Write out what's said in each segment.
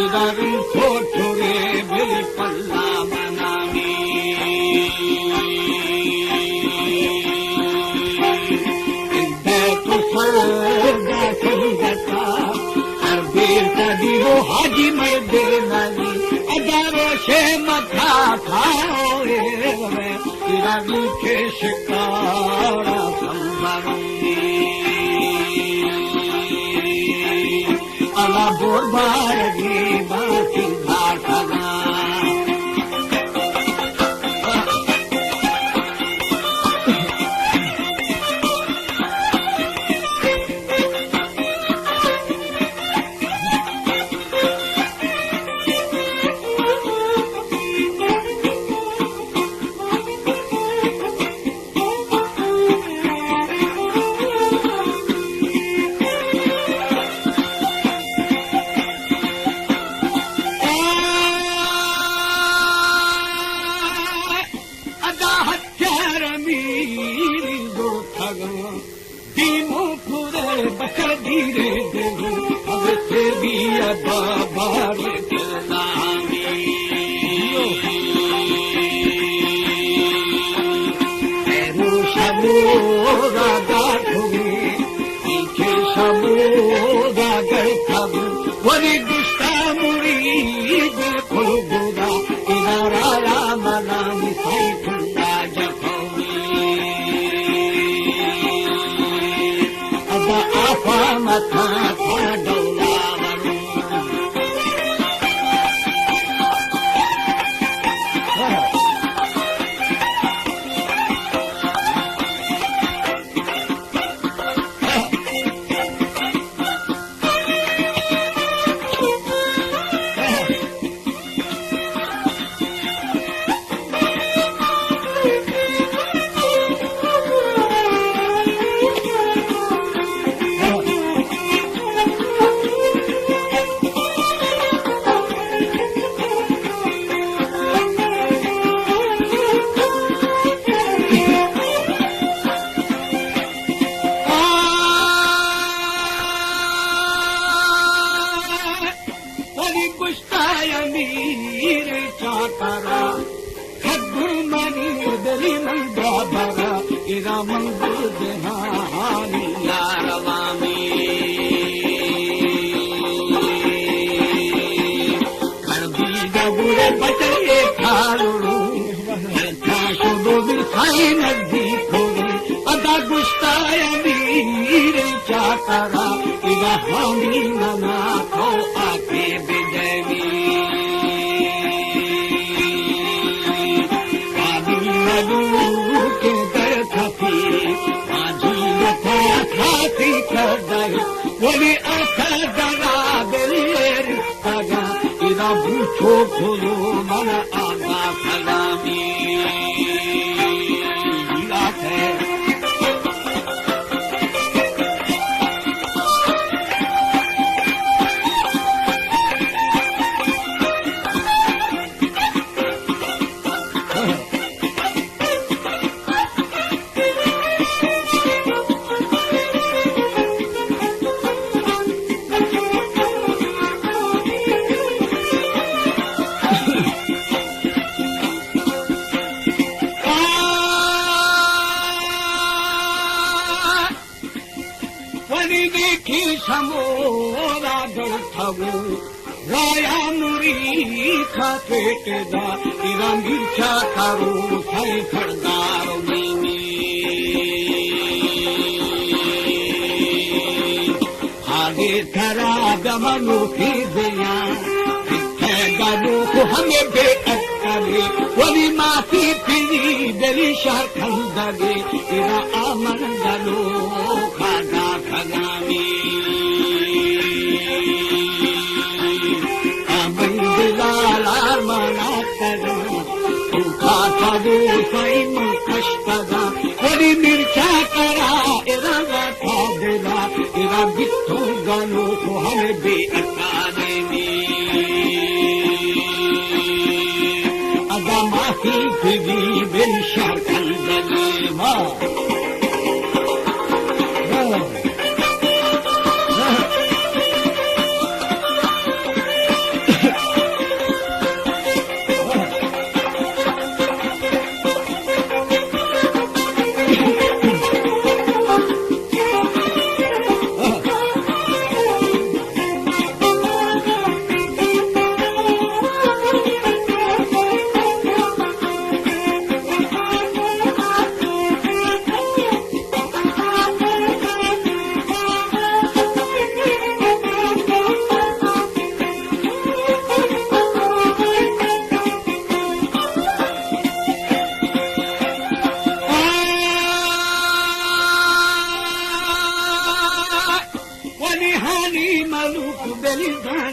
इधर छोटुरे बिल पल्ला मनामी वो हाजी मर्दे नली अदारो से मथा खाओ रवि के शिकारा संबरंगी अला बोरबारगी बाकी भाषना बकर धीरे देवो अब से भी बाबार चलामी तेरो शबोरा गाठोगे पीछे शबोरा गठब वरी गुस्ता मुरीद खुलगुदा इनारा रामनामी सैफुल्ला जफोगी मथा था डोला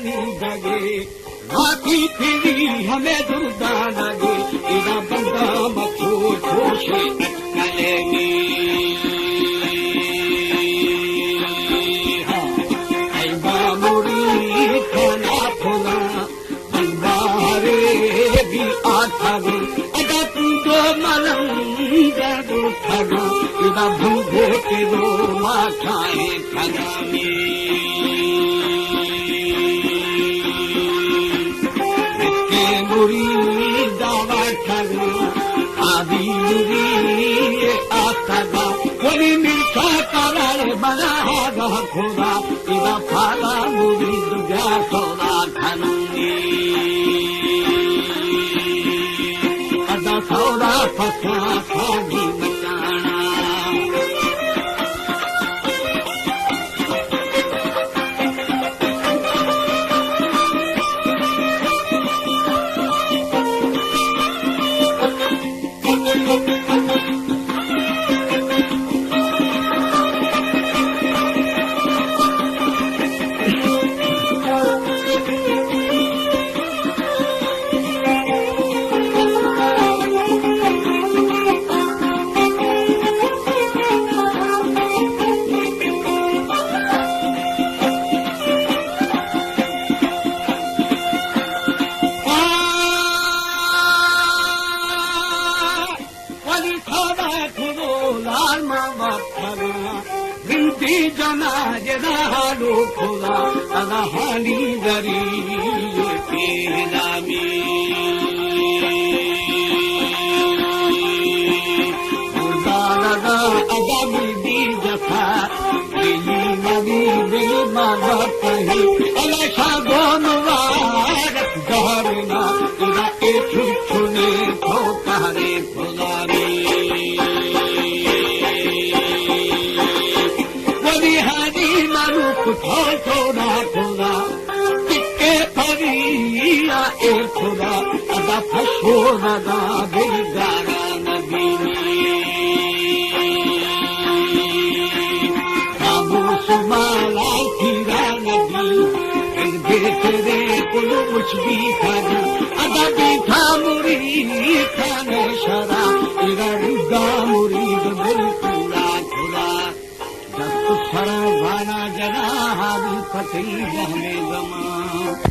नहीं दगे राखी फिरी हमें दुर्दा लगे इरा बंदा मखो जोशे अटकलेगी ऐबा मुरी खाना फुला बंबारे भी आठगे अदा तू दो मलंग दो ठगा इरा भूगो के दो माठाए ठगामी दावा ठगा आदि आठगा कोई मिर्चा करार बना खोदा इदा फाला मुरी दुजा सौदा खनंगी अदा सौदा फसा खागी बचाना बिंदी जना जनालो खोला अदा हानी दरी पेलामी लगा अदा बिंदी जफा दिली नदी दिल मांगा कही अला गोनवार गहरना इरा ए छुने ठोकारे फुलामी थोड़ा थोड़ा टिके फरिया ए खुदा अदा फसो नदा बिरदारा नबी काबू सुमाला फिरा नबी बेतरे कुल कुछ भी खाना अदा बीठा मुरी खाने शरा इरा रुदा मुरीद बिल्कुला खुदा सरवाना जना हावी फतेह में गमा